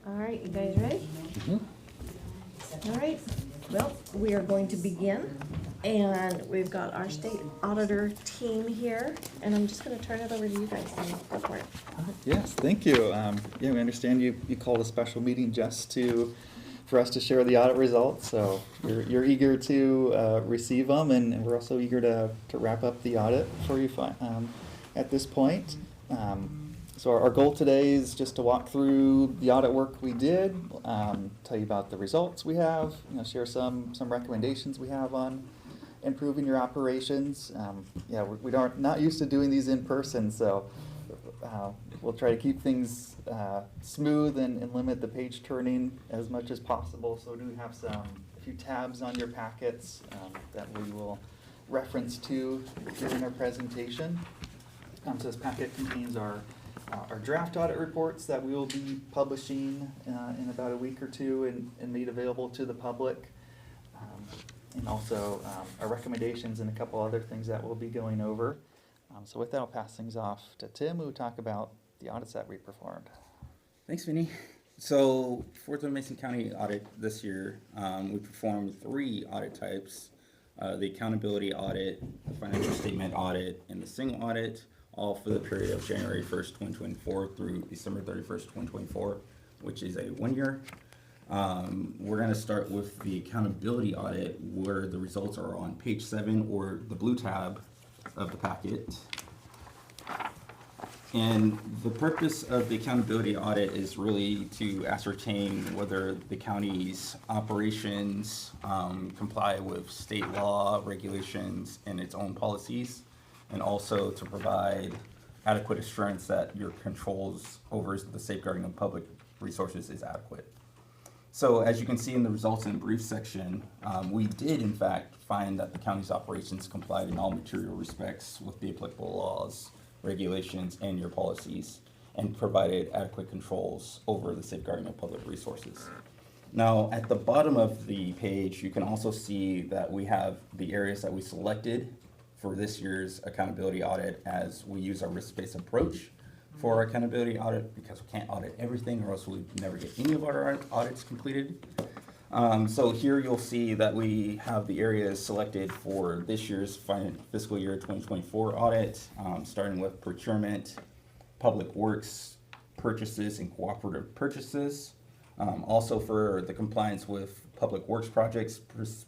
All right, you guys ready? All right, well, we are going to begin, and we've got our state auditor team here, and I'm just gonna turn it over to you guys, so go for it. Yes, thank you. Yeah, we understand you called a special meeting just for us to share the audit results, so you're eager to receive them, and we're also eager to wrap up the audit for you at this point. So our goal today is just to walk through the audit work we did, tell you about the results we have, share some recommendations we have on improving your operations. Yeah, we don't not used to doing these in person, so we'll try to keep things smooth and limit the page turning as much as possible. So we do have a few tabs on your packets that we will reference to during our presentation. So this packet contains our draft audit reports that we will be publishing in about a week or two and made available to the public. And also our recommendations and a couple other things that we'll be going over. So with that, I'll pass things off to Tim, who will talk about the audits that we performed. Thanks, Vinny. So for the Mason County audit this year, we performed 3 audit types: the accountability audit, the financial statement audit, and the single audit, all for the period of January 1st, 2024 through December 31st, 2024, which is a 1 year. We're going to start with the accountability audit, where the results are on page 7 or the blue tab of the packet. And the purpose of the accountability audit is really to ascertain whether the county's operations comply with state law, regulations, and its own policies, and also to provide adequate assurance that your controls over the safeguarding of public resources is adequate. So as you can see in the results and brief section, we did in fact find that the county's operations complied in all material respects with the applicable laws, regulations, and your policies, and provided adequate controls over the safeguarding of public resources. Now, at the bottom of the page, you can also see that we have the areas that we selected for this year's accountability audit, as we use our risk-based approach for our accountability audit, because we can't audit everything or else we'd never get any of our audits completed. So here you'll see that we have the areas selected for this year's fiscal year 2024 audit, starting with procurement, public works, purchases, and cooperative purchases. Also for the compliance with public works projects,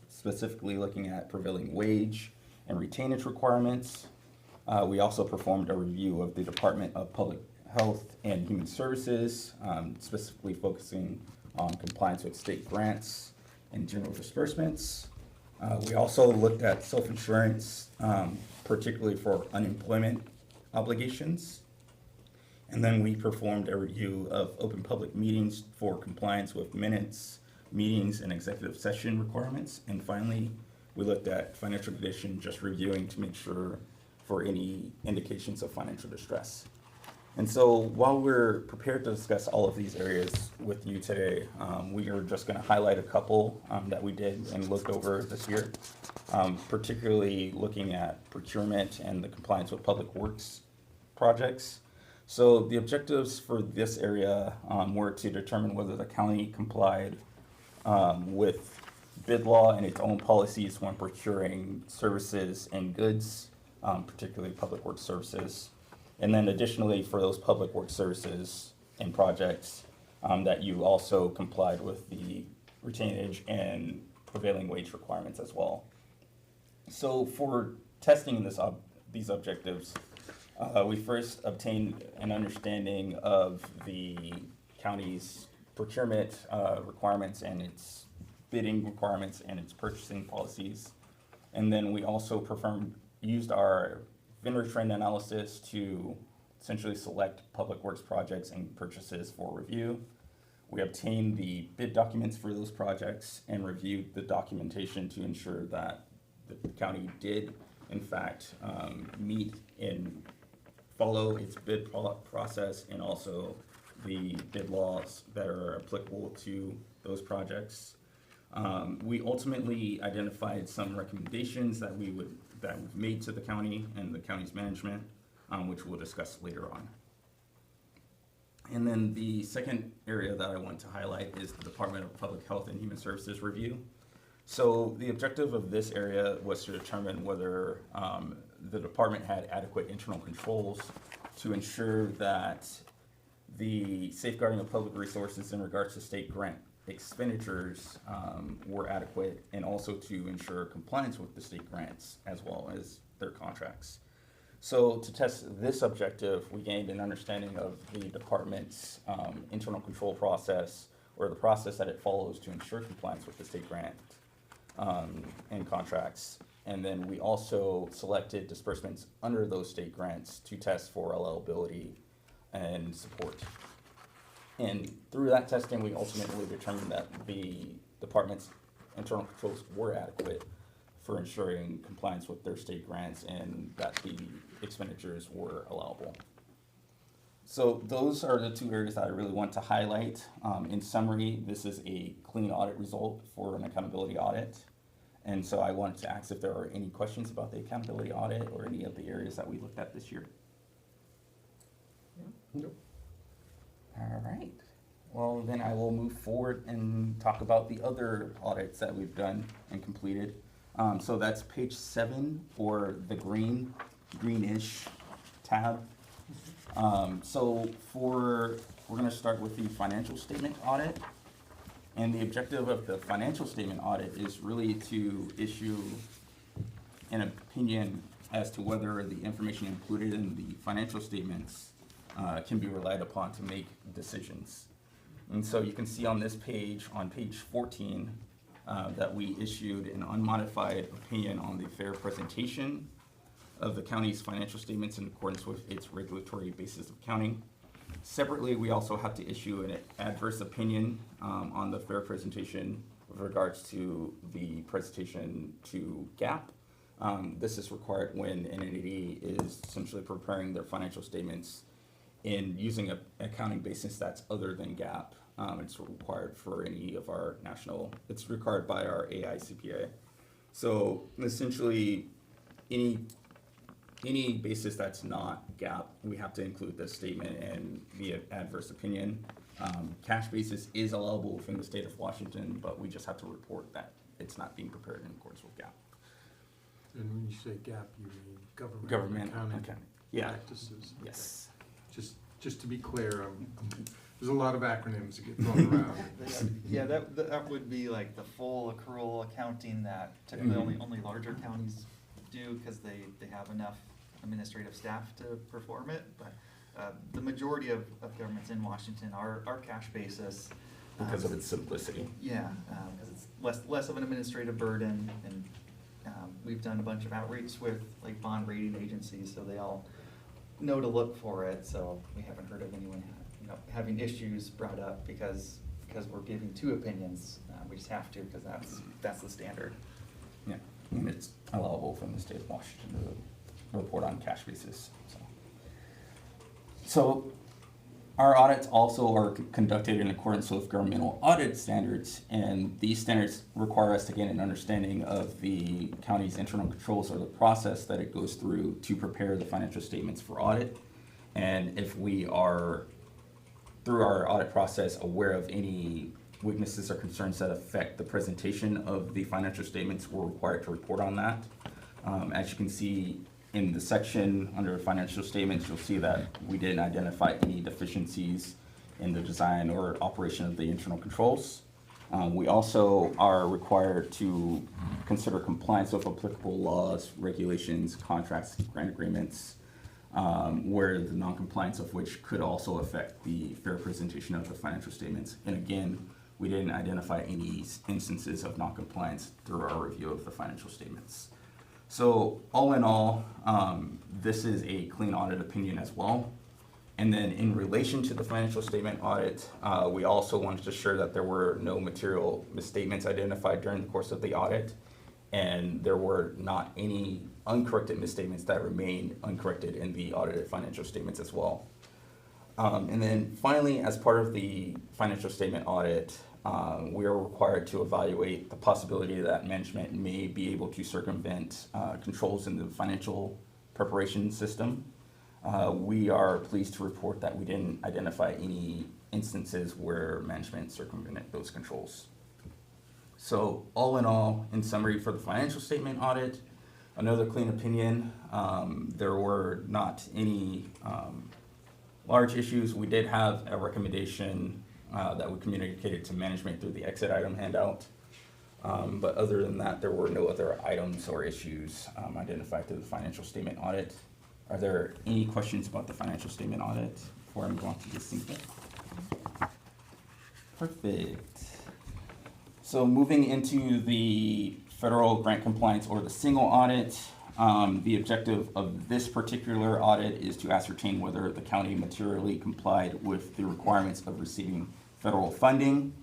specifically looking at prevailing wage and retainage requirements. We also performed a review of the Department of Public Health and Human Services, specifically focusing on compliance with state grants and general disbursements. We also looked at self-insurance, particularly for unemployment obligations. And then we performed a review of open public meetings for compliance with minutes, meetings, and executive session requirements. And finally, we looked at financial condition, just reviewing to make sure for any indications of financial distress. And so while we're prepared to discuss all of these areas with you today, we are just going to highlight a couple that we did and looked over this year, particularly looking at procurement and the compliance with public works projects. So the objectives for this area were to determine whether the county complied with bid law and its own policies when procuring services and goods, particularly public works services. And then additionally, for those public works services and projects, that you also complied with the retainage and prevailing wage requirements as well. So for testing these objectives, we first obtained an understanding of the county's procurement requirements and its bidding requirements and its purchasing policies. And then we also used our vendor trend analysis to essentially select public works projects and purchases for review. We obtained the bid documents for those projects and reviewed the documentation to ensure that the county did, in fact, meet and follow its bid process and also the bid laws that are applicable to those projects. We ultimately identified some recommendations that we've made to the county and the county's management, which we'll discuss later on. And then the second area that I want to highlight is the Department of Public Health and Human Services review. So the objective of this area was to determine whether the department had adequate internal controls to ensure that the safeguarding of public resources in regards to state grant expenditures were adequate, and also to ensure compliance with the state grants as well as their contracts. So to test this objective, we gained an understanding of the department's internal control process, or the process that it follows to ensure compliance with the state grant and contracts. And then we also selected disbursements under those state grants to test for allowability and support. And through that testing, we ultimately determined that the department's internal controls were adequate for ensuring compliance with their state grants and that the expenditures were allowable. So those are the two areas that I really want to highlight. In summary, this is a clean audit result for an accountability audit. And so I wanted to ask if there are any questions about the accountability audit or any of the areas that we looked at this year. Nope. All right. Well, then I will move forward and talk about the other audits that we've done and completed. So that's page 7 for the greenish tab. We're gonna start with the financial statement audit. And the objective of the financial statement audit is really to issue an opinion as to whether the information included in the financial statements can be relied upon to make decisions. And so you can see on this page, on page 14, that we issued an unmodified opinion on the fair presentation of the county's financial statements in accordance with its regulatory basis of accounting. Separately, we also have to issue an adverse opinion on the fair presentation with regards to the presentation to GAAP. This is required when an entity is essentially preparing their financial statements in using an accounting basis that's other than GAAP. It's required for any of our it's required by our AICPA. So essentially, any basis that's not GAAP, we have to include this statement and the adverse opinion. Cash basis is allowable within the state of Washington, but we just have to report that it's not being prepared in accordance with GAAP. And when you say GAAP, you mean Government accounting Yeah. practices? Okay. Yes. Just to be clear, there's a lot of acronyms that get thrown around. Yeah, that would be like the full accrual accounting that typically only larger counties do, because they have enough administrative staff to perform it. But the majority of governments in Washington are cash basis. Because of its simplicity. Yeah, because it's less of an administrative burden, and we've done a bunch of outreach with like bond rating agencies, so they all know to look for it. So we haven't heard of anyone having issues brought up because we're giving two opinions. We just have to, because that's the standard. Yeah, and it's allowable from the state of Washington to report on cash basis. So our audits also are conducted in accordance with governmental audit standards, and these standards require us to gain an understanding of the county's internal controls, or the process that it goes through to prepare the financial statements for audit. And if we are, through our audit process, aware of any weaknesses or concerns that affect the presentation of the financial statements, we're required to report on that. As you can see in the section under financial statements, you'll see that we didn't identify any deficiencies in the design or operation of the internal controls. We also are required to consider compliance with applicable laws, regulations, contracts, grant agreements, where the non-compliance of which could also affect the fair presentation of the financial statements. And again, we didn't identify any instances of non-compliance through our review of the financial statements. So all in all, this is a clean audit opinion as well. And then in relation to the financial statement audit, we also wanted to ensure that there were no material misstatements identified during the course of the audit, and there were not any uncorrected misstatements that remained uncorrected in the audited financial statements as well. And then finally, as part of the financial statement audit, we are required to evaluate the possibility that management may be able to circumvent controls in the financial preparation system. We are pleased to report that we didn't identify any instances where management circumvented those controls. So all in all, in summary for the financial statement audit, another clean opinion. There were not any large issues. We did have a recommendation that we communicated to management through the exit item handout. But other than that, there were no other items or issues identified through the financial statement audit. Are there any questions about the financial statement audit before I move on to this single? Perfect. So moving into the federal grant compliance or the single audit, the objective of this particular audit is to ascertain whether the county materially complied with the requirements of receiving federal funding.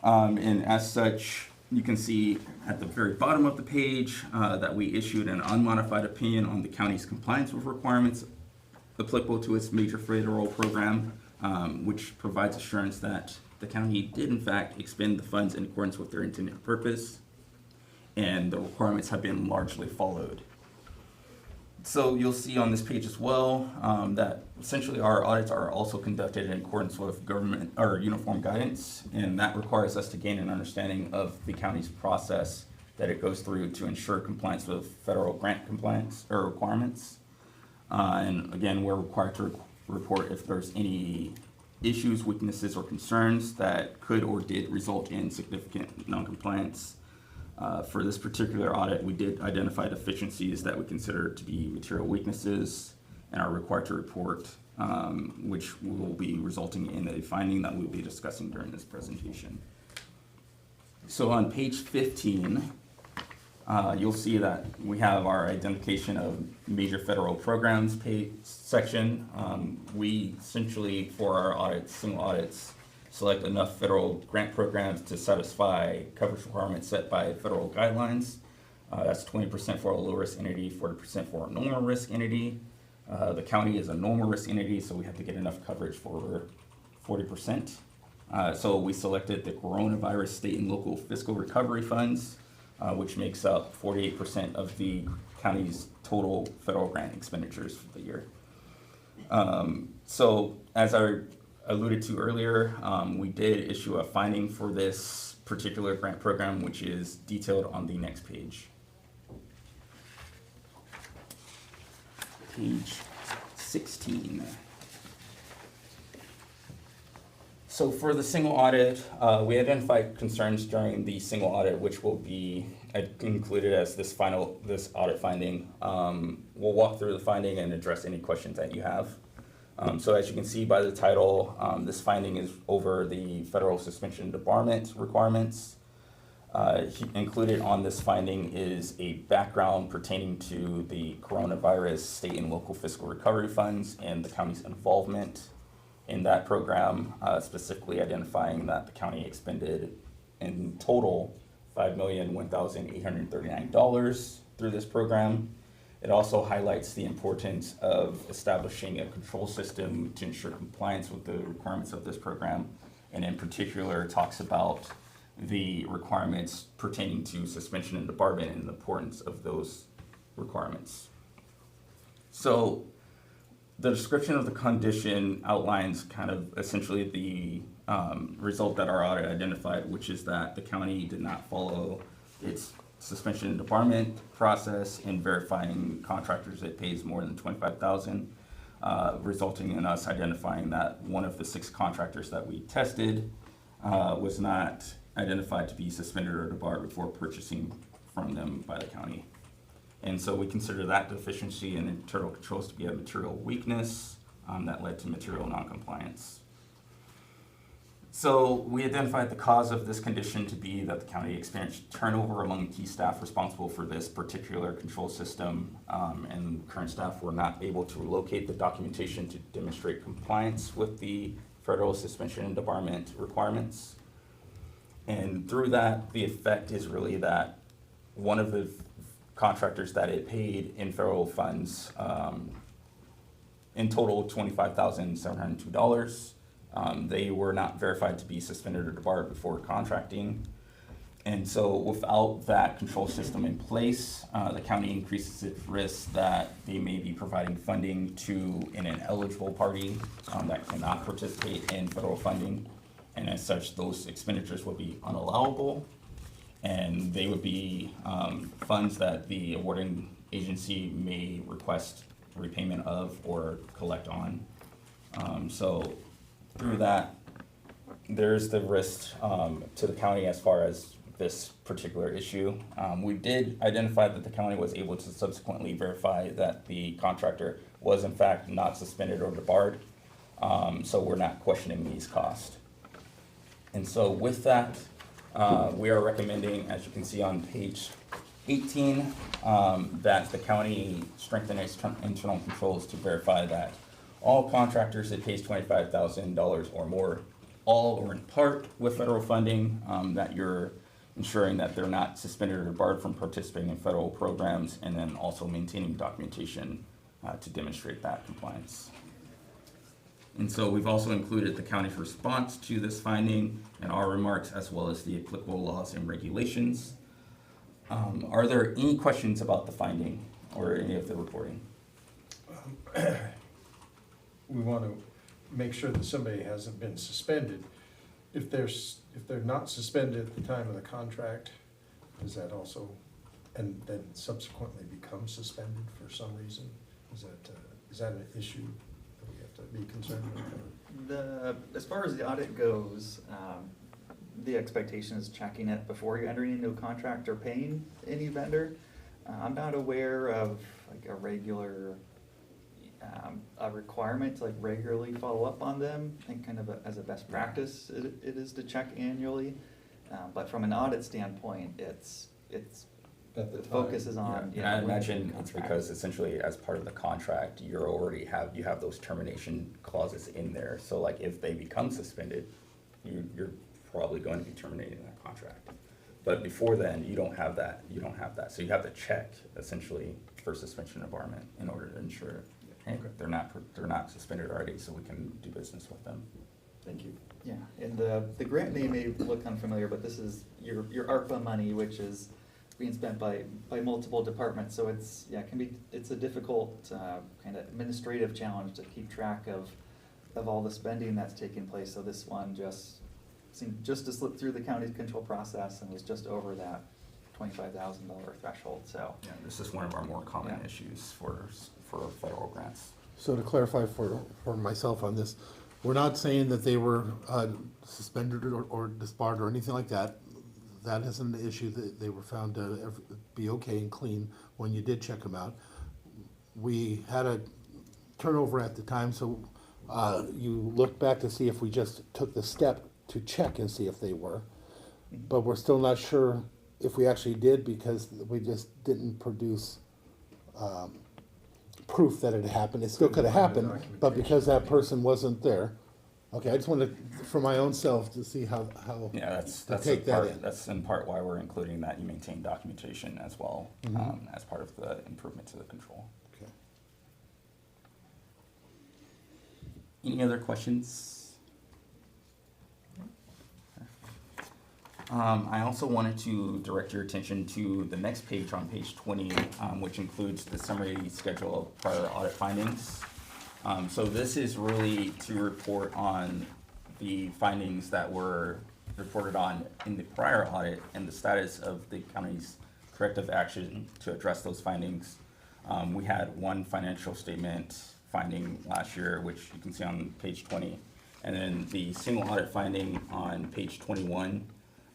And as such, you can see at the very bottom of the page that we issued an unmodified opinion on the county's compliance with requirements applicable to its major federal program, which provides assurance that the county did in fact expend the funds in accordance with their intended purpose, and the requirements have been largely followed. So you'll see on this page as well that essentially our audits are also conducted in accordance with government or uniform guidance, and that requires us to gain an understanding of the county's process that it goes through to ensure compliance with federal grant compliance or requirements. And again, we're required to report if there's any issues, weaknesses, or concerns that could or did result in significant noncompliance. For this particular audit, we did identify deficiencies that we consider to be material weaknesses and are required to report, which will be resulting in a finding that we'll be discussing during this presentation. So on page 15, you'll see that we have our identification of major federal programs section. We essentially, for our audits, single audits, select enough federal grant programs to satisfy coverage requirements set by federal guidelines. That's 20% for a low risk entity, 40% for a normal risk entity. The county is a normal risk entity, so we have to get enough coverage for 40%. So we selected the coronavirus state and local fiscal recovery funds, which makes up 48% of the county's total federal grant expenditures for the year. So as I alluded to earlier, we did issue a finding for this particular grant program, which is detailed on the next page. Page 16. So for the single audit, we identified concerns during the single audit, which will be included as this audit finding. We'll walk through the finding and address any questions that you have. So as you can see by the title, this finding is over the federal suspension and debarment requirements. Included on this finding is a background pertaining to the coronavirus state and local fiscal recovery funds and the county's involvement in that program, specifically identifying that the county expended in total $5,001,839 through this program. It also highlights the importance of establishing a control system to ensure compliance with the requirements of this program, and in particular talks about the requirements pertaining to suspension and debarment and the importance of those requirements. So the description of the condition outlines kind of essentially the result that our audit identified, which is that the county did not follow its suspension and debarment process in verifying contractors it pays more than $25,000, resulting in us identifying that one of the 6 contractors that we tested was not identified to be suspended or debarred before purchasing from them by the county. And so we consider that deficiency in internal controls to be a material weakness that led to material noncompliance. So we identified the cause of this condition to be that the county experienced turnover among key staff responsible for this particular control system, and current staff were not able to locate the documentation to demonstrate compliance with the federal suspension and debarment requirements. And through that, the effect is really that one of the contractors that it paid in federal funds, in total $25,702, they were not verified to be suspended or debarred before contracting. And so without that control system in place, the county increases its risk that they may be providing funding to an ineligible party that cannot participate in federal funding. And as such, those expenditures would be unallowable. And they would be funds that the awarding agency may request repayment of or collect on. So through that, there's the risk to the county as far as this particular issue. We did identify that the county was able to subsequently verify that the contractor was in fact not suspended or debarred. So we're not questioning these costs. And so with that, we are recommending, as you can see on page 18, that the county strengthen its internal controls to verify that all contractors that pays $25,000 or more, all or in part with federal funding, that you're ensuring that they're not suspended or barred from participating in federal programs, and then also maintaining documentation to demonstrate that compliance. And so we've also included the county's response to this finding in our remarks, as well as the applicable laws and regulations. Are there any questions about the finding or any of the reporting? We want to make sure that somebody hasn't been suspended. If they're not suspended at the time of the contract, is that also, and then subsequently become suspended for some reason? Is that an issue that we have to be concerned with? As far as the audit goes, the expectation is checking it before you're entering into a contract or paying any vendor. I'm not aware of like a regular a requirement to like regularly follow up on them. I think kind of as a best practice, it is to check annually. But from an audit standpoint, it's the focus is on. And I imagine it's because essentially as part of the contract, you have those termination clauses in there. So like if they become suspended, you're probably going to be terminating that contract. But before then, you don't have that. So you have to check essentially for suspension and debarment in order to ensure, hey, they're not suspended already, so we can do business with them. Thank you. Yeah, and the grant name may look unfamiliar, but this is your ARPA money, which is being spent by multiple departments. So it's a difficult kind of administrative challenge to keep track of all the spending that's taking place. So this one just seemed just to slip through the county's control process and was just over that $25,000 threshold. So Yeah, this is one of our more common issues for federal grants. So to clarify for myself on this, we're not saying that they were suspended or disbarred or anything like that. That isn't the issue. That they were found to be okay and clean when you did check them out. We had a turnover at the time, so you looked back to see if we just took the step to check and see if they were. But we're still not sure if we actually did, because we just didn't produce proof that it happened. It still could have happened, but because that person wasn't there. Okay, I just wanted, for my own self, to see how Yeah, that's take that in. That's in part why we're including that you maintain documentation as well, as part of the improvement to the control. Okay. Any other questions? I also wanted to direct your attention to the next page on page 20, which includes the summary schedule of prior audit findings. So this is really to report on the findings that were reported on in the prior audit and the status of the county's corrective action to address those findings. We had one financial statement finding last year, which you can see on page 20, and then the single audit finding on page 21.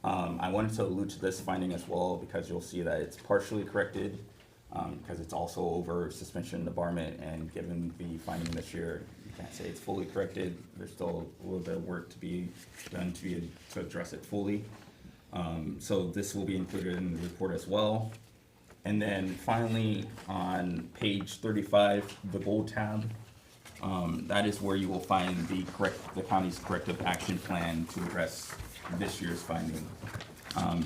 I wanted to allude to this finding as well because you'll see that it's partially corrected, because it's also over suspension and debarment, and given the finding this year, you can't say it's fully corrected. There's still a little bit of work to be done to address it fully. So this will be included in the report as well. And then finally, on page 35, the bold tab, that is where you will find the county's corrective action plan to address this year's finding.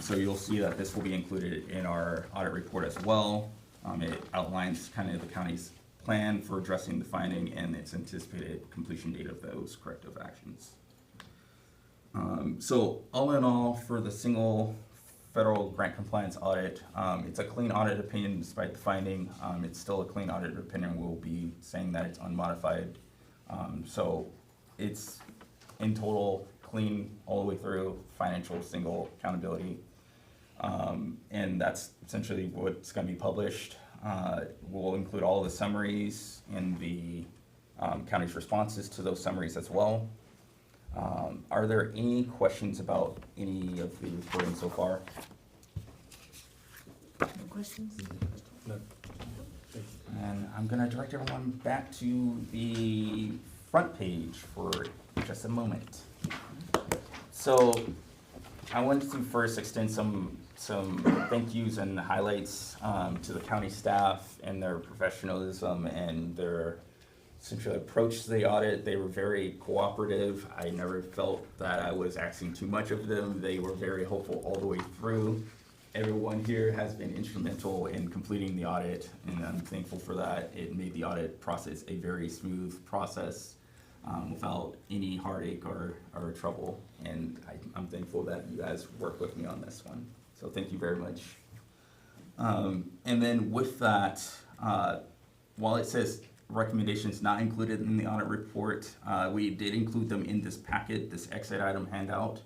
So you'll see that this will be included in our audit report as well. It outlines kind of the county's plan for addressing the finding and its anticipated completion date of those corrective actions. So all in all, for the single federal grant compliance audit. It's a clean audit opinion despite the finding. It's still a clean audit opinion. We'll be saying that it's unmodified. So it's in total clean all the way through, financial single accountability. And that's essentially what's going to be published. We'll include all the summaries and the county's responses to those summaries as well. Are there any questions about any of the reporting so far? No questions? No. And I'm going to direct everyone back to the front page for just a moment. So I wanted to first extend some thank yous and highlights to the county staff and their professionalism and their essentially approach to the audit. They were very cooperative. I never felt that I was asking too much of them. They were very helpful all the way through. Everyone here has been instrumental in completing the audit, and I'm thankful for that. It made the audit process a very smooth process without any heartache or trouble. And I'm thankful that you guys worked with me on this one. So thank you very much. And then with that, while it says recommendations not included in the audit report, we did include them in this packet, this exit item handout,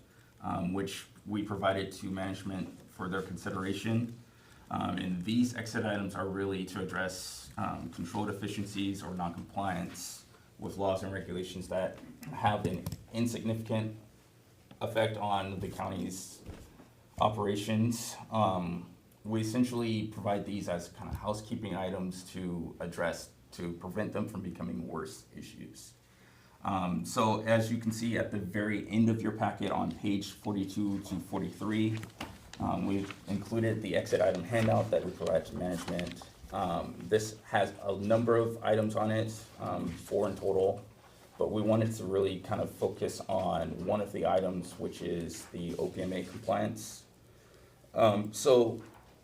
which we provided to management for their consideration. And these exit items are really to address control deficiencies or noncompliance with laws and regulations that have an insignificant effect on the county's operations. We essentially provide these as kind of housekeeping items to address, to prevent them from becoming worse issues. So as you can see at the very end of your packet on page 42 to 43, we've included the exit item handout that we provide to management. This has a number of items on it, 4 in total, but we wanted to really kind of focus on one of the items, which is the OPMA compliance. So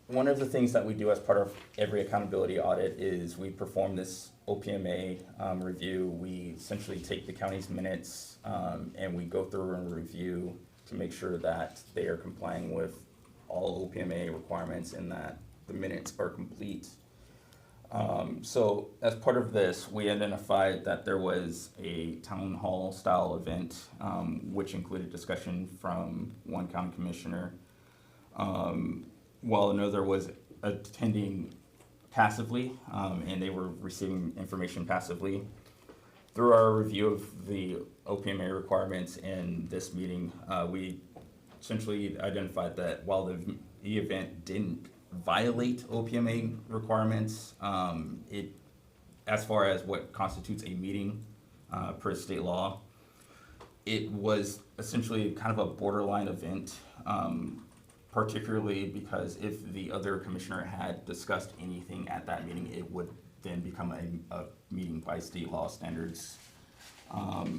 one of the things that we do as part of every accountability audit is we perform this OPMA review. We essentially take the county's minutes and we go through and review to make sure that they are complying with all OPMA requirements and that the minutes are complete. So as part of this, we identified that there was a town hall style event, which included discussion from one county commissioner, while another was attending passively, and they were receiving information passively. Through our review of the OPMA requirements in this meeting, we essentially identified that while the event didn't violate OPMA requirements, it, as far as what constitutes a meeting per state law, it was essentially kind of a borderline event, particularly because if the other commissioner had discussed anything at that meeting, it would then become a meeting by state law standards.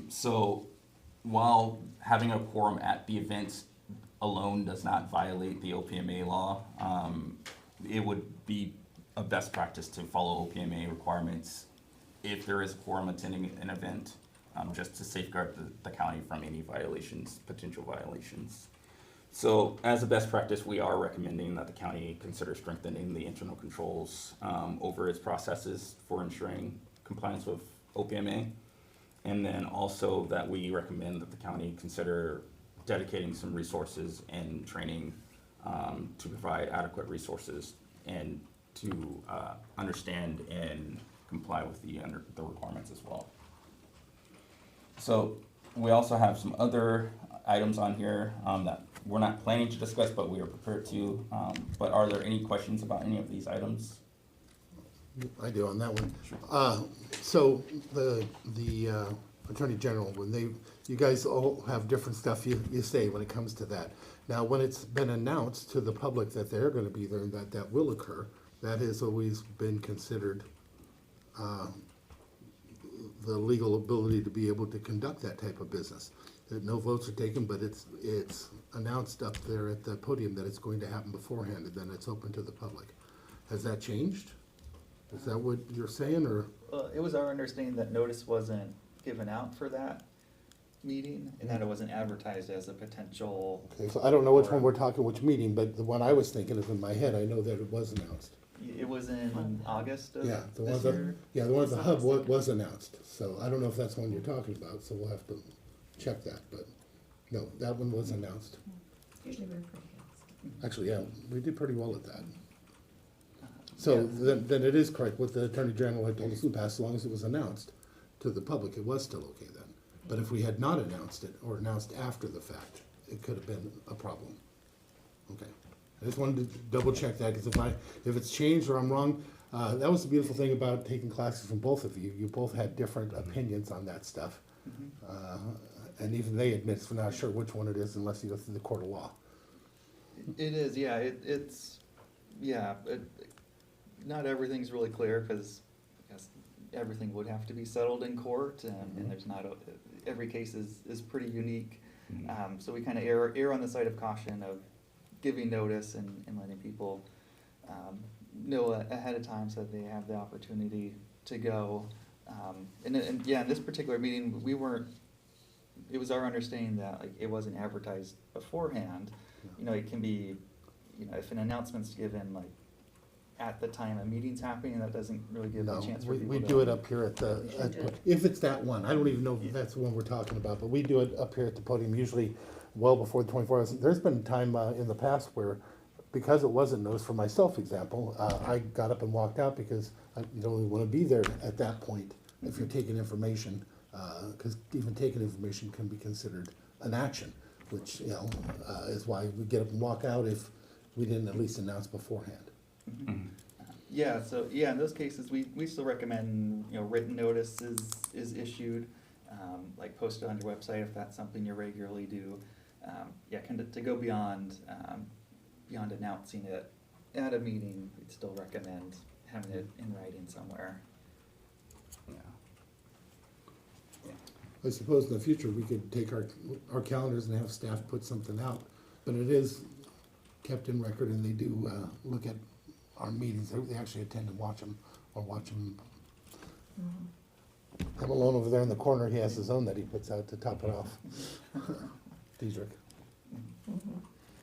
So while having a quorum at the event alone does not violate the OPMA law, it would be a best practice to follow OPMA requirements if there is a quorum attending an event, just to safeguard the county from any violations, potential violations. So as a best practice, we are recommending that the county consider strengthening the internal controls over its processes for ensuring compliance with OPMA. And then also that we recommend that the county consider dedicating some resources and training to provide adequate resources and to understand and comply with the requirements as well. So we also have some other items on here that we're not planning to discuss, but we are prepared to. But are there any questions about any of these items? I do on that one. So the Attorney General, you guys all have different stuff you say when it comes to that. Now, when it's been announced to the public that they're gonna be there and that will occur, that has always been considered the legal ability to be able to conduct that type of business. That no votes are taken, but it's announced up there at the podium that it's going to happen beforehand, and then it's open to the public. Has that changed? Is that what you're saying, or? Well, it was our understanding that notice wasn't given out for that. meeting, and that it wasn't advertised as a potential. Okay, so I don't know which one we're talking, which meeting, but the one I was thinking of in my head, I know that it was announced. It was in August of Yeah, the one this that, year. yeah, the one at the hub was announced, so I don't know if that's the one you're talking about, so we'll have to check that, but no, that one was announced. Usually we're pretty good. Actually, yeah, we did pretty well at that. So then it is correct, what the Attorney General had told us in the past, as long as it was announced to the public, it was still okay then. But if we had not announced it, or announced after the fact, it could have been a problem. Okay, I just wanted to double check that, because if it's changed or I'm wrong, that was the beautiful thing about taking classes from both of you. You both had different opinions on that stuff. And even they admit we're not sure which one it is unless you go through the court of law. It is, yeah, not everything's really clear, because I guess everything would have to be settled in court, and there's not, every case is pretty unique. So we kind of err on the side of caution of giving notice and letting people know ahead of time so that they have the opportunity to go. And yeah, in this particular meeting, it was our understanding that like it wasn't advertised beforehand. You know, it can be, you know, if an announcement's given like at the time a meeting's happening, that doesn't really give No, a chance for people we to. do it up here at We should do the, it. if it's that one, I don't even know if that's the one we're talking about, but we do it up here at the podium, usually well before the 24 hours. There's been time in the past where, because it wasn't noticed, for myself example, I got up and walked out because you don't even want to be there at that point if you're taking information, because even taking information can be considered an action, which, you know, is why we get up and walk out if we didn't at least announce beforehand. Yeah, so, yeah, in those cases, we still recommend, you know, written notice is issued, like posted on your website if that's something you regularly do. Yeah, kind of to go beyond announcing it at a meeting, we'd still recommend having it in writing somewhere. Yeah. I suppose in the future, we could take our calendars and have staff put something out, but it is kept in record and they do look at our meetings. They actually attend and watch them, or watch them. I'm alone over there in the corner. He has his own that he puts out to top it off. Diedrich.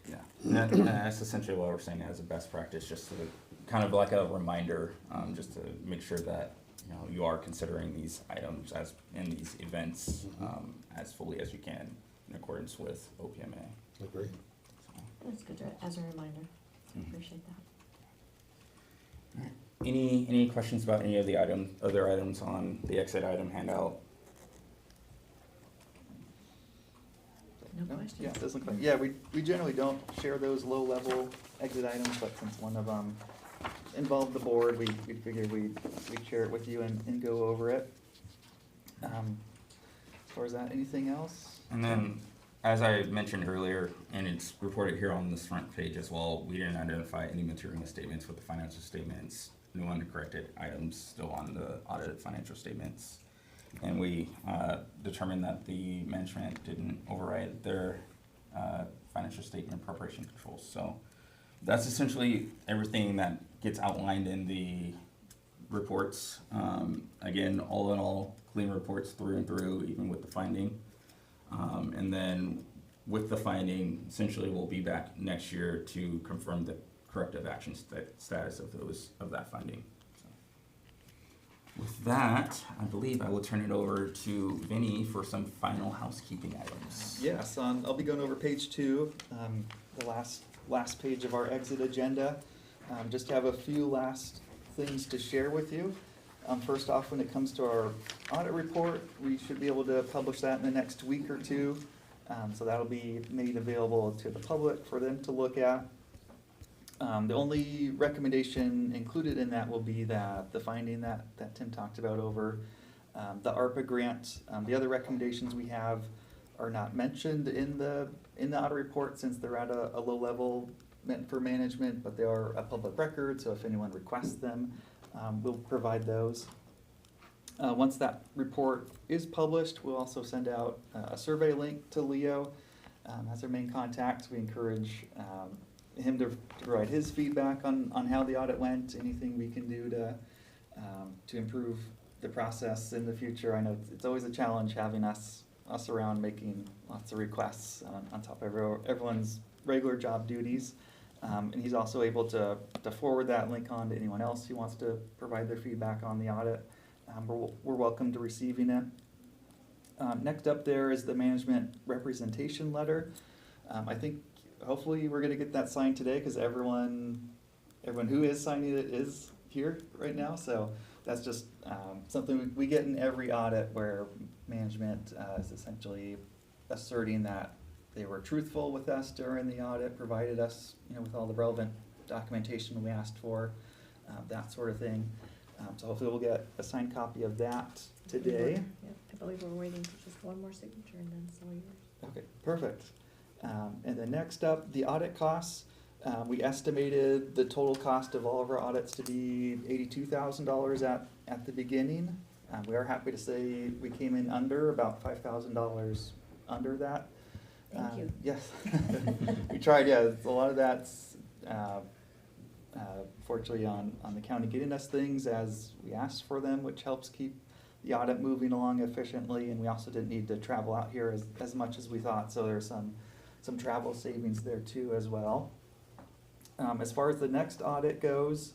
Yeah, and that's essentially what we're saying as a best practice, just to kind of like a reminder, just to make sure that, you know, you are considering these items as in these events as fully as you can in accordance with OPMA. Agree. So, That's good as a reminder. I appreciate that. any questions about any of the other items on the exit item handout? No No? questions? Yeah, it does look like, yeah, we generally don't share those low-level exit items, but since one of them involved the board, we figured we'd share it with you and go over it. As far as that, anything else? And then, as I mentioned earlier, and it's reported here on this front page as well, we didn't identify any material misstatements with the financial statements, no undercorrected items still on the audited financial statements. And we determined that the management didn't override their financial statement preparation controls. So that's essentially everything that gets outlined in the reports. Again, all in all, clean reports through and through, even with the finding. And then with the finding, essentially we'll be back next year to confirm the corrective action status of that finding. So with that, I believe I will turn it over to Vinny for some final housekeeping items. Yes, I'll be going over page 2, the last page of our exit agenda. Just have a few last things to share with you. First off, when it comes to our audit report, we should be able to publish that in the next week or two. So that'll be made available to the public for them to look at. The only recommendation included in that will be the finding that Tim talked about over the ARPA grant. The other recommendations we have are not mentioned in the audit report since they're at a low level meant for management, but they are a public record, so if anyone requests them, we'll provide those. Once that report is published, we'll also send out a survey link to Leo as our main contact. We encourage him to provide his feedback on how the audit went, anything we can do to improve the process in the future. I know it's always a challenge having us us around making lots of requests on top of everyone's regular job duties. And he's also able to forward that link on to anyone else who wants to provide their feedback on the audit. We're welcome to receiving it. Next up there is the management representation letter. I think hopefully we're gonna get that signed today, because everyone who is signing it is here right now. So that's just something we get in every audit, where management is essentially asserting that they were truthful with us during the audit, provided us, with all the relevant documentation we asked for, that sort of thing. So hopefully we'll get a signed copy of that today. Yeah, I believe we're waiting for just one more signature and then it's all yours. Okay, perfect. And then next up, the audit costs. We estimated the total cost of all of our audits to be $82,000 at the beginning. We are happy to say we came in under, about $5,000 under that. Thank you. Yes, we tried. Yeah, a lot of that's fortunately on the county getting us things as we asked for them, which helps keep the audit moving along efficiently. And we also didn't need to travel out here as much as we thought, so there's some travel savings there too as well. As far as the next audit goes,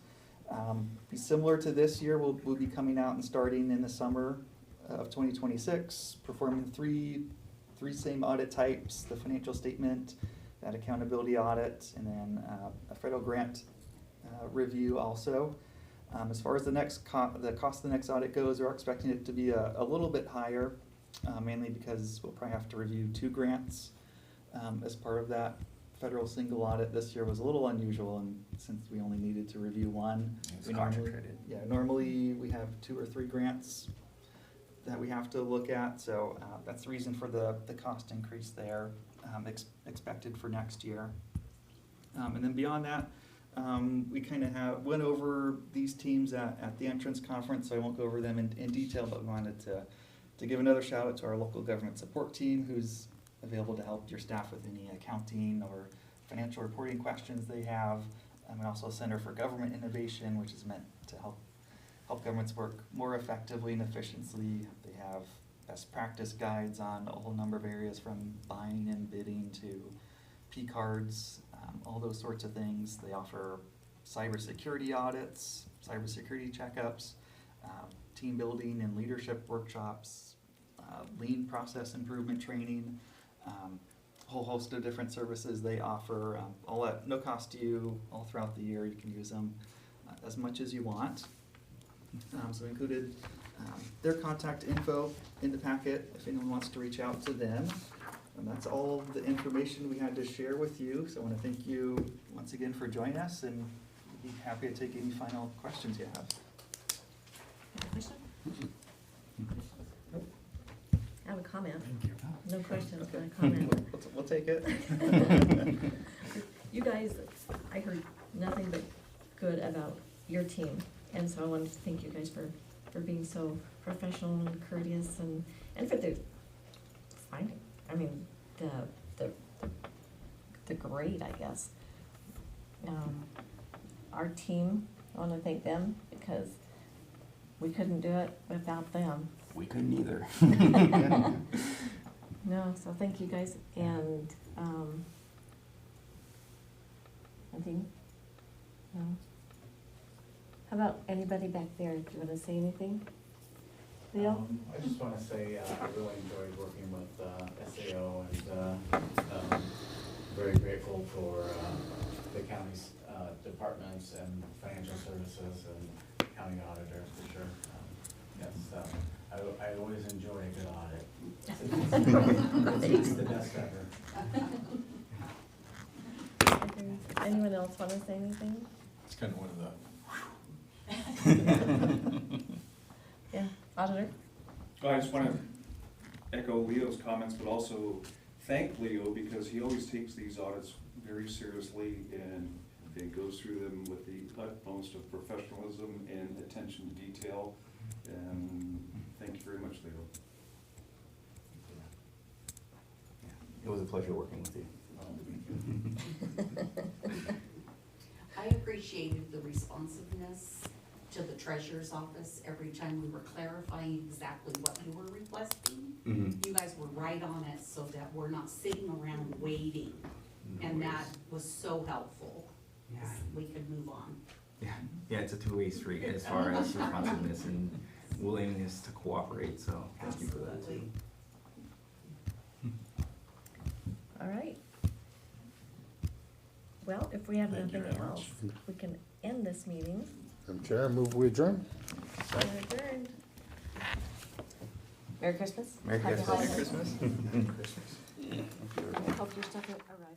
be similar to this year. We'll be coming out and starting in the summer of 2026, performing three same audit types: the financial statement, that accountability audit, and then a federal grant review also. As far as the cost of the next audit goes, we're expecting it to be a little bit higher, mainly because we'll probably have to review 2 grants as part of that federal single audit. This year was a little unusual, and since we only needed to review 1, It's we concentrated. normally we have 2 or 3 grants that we have to look at, so that's the reason for the cost increase there, expected for next year. And then beyond that, we kind of went over these teams at the entrance conference, so I won't go over them in detail, but we wanted to give another shout out to our local government support team, who's available to help your staff with any accounting or financial reporting questions they have, and also Center for Government Innovation, which is meant to help governments work more effectively and efficiently. They have best practice guides on a whole number of areas, from buying and bidding to P-cards, all those sorts of things. They offer cybersecurity audits, cybersecurity checkups, team building and leadership workshops, lean process improvement training, a whole host of different services they offer, all at no cost to you, all throughout the year. You can use them as much as you want. So we included their contact info in the packet if anyone wants to reach out to them. And that's all the information we had to share with you. So I want to thank you once again for joining us, and be happy to take any final questions you have. Question? I have a comment. Thank you. No questions, but Okay. a comment. We'll take it. You guys, I heard nothing but good about your team, and so I wanted to thank you guys for being so professional and courteous, and for the finding, I mean, the grade, I guess. Our team, I wanna thank them, because we couldn't do it without them. We couldn't either. No, so thank you guys, and, anything? No? How about anybody back there, do you wanna say anything? Leo? I just want to say, I really enjoyed working with SAO, and very grateful for the county's departments and financial services and county auditor, for sure. Yes, I always enjoy a good audit. It's the best ever. Anyone else wanna say anything? It's kind of one of the, Yeah, auditor? I just want to echo Leo's comments, but also thank Leo, because he always takes these audits very seriously and goes through them with the utmost of professionalism and attention to detail. And thank you very much, Leo. It was a pleasure working with you. I appreciated the responsiveness to the treasurer's office every time we were clarifying exactly what you were requesting. Mhm. You guys were right on it so that we're not sitting around waiting. And that was so helpful. Yeah. We could move on. Yeah, it's a two-way street as far as responsiveness and willingness to cooperate, so thank you for that too. All right. Well, if we have Thank you nothing very else, we can end this meeting. Madam Chair, I move we adjourn. We're adjourned. Merry Christmas. Merry Happy Christmas. holidays. Christmas. I hope your stuff arrives.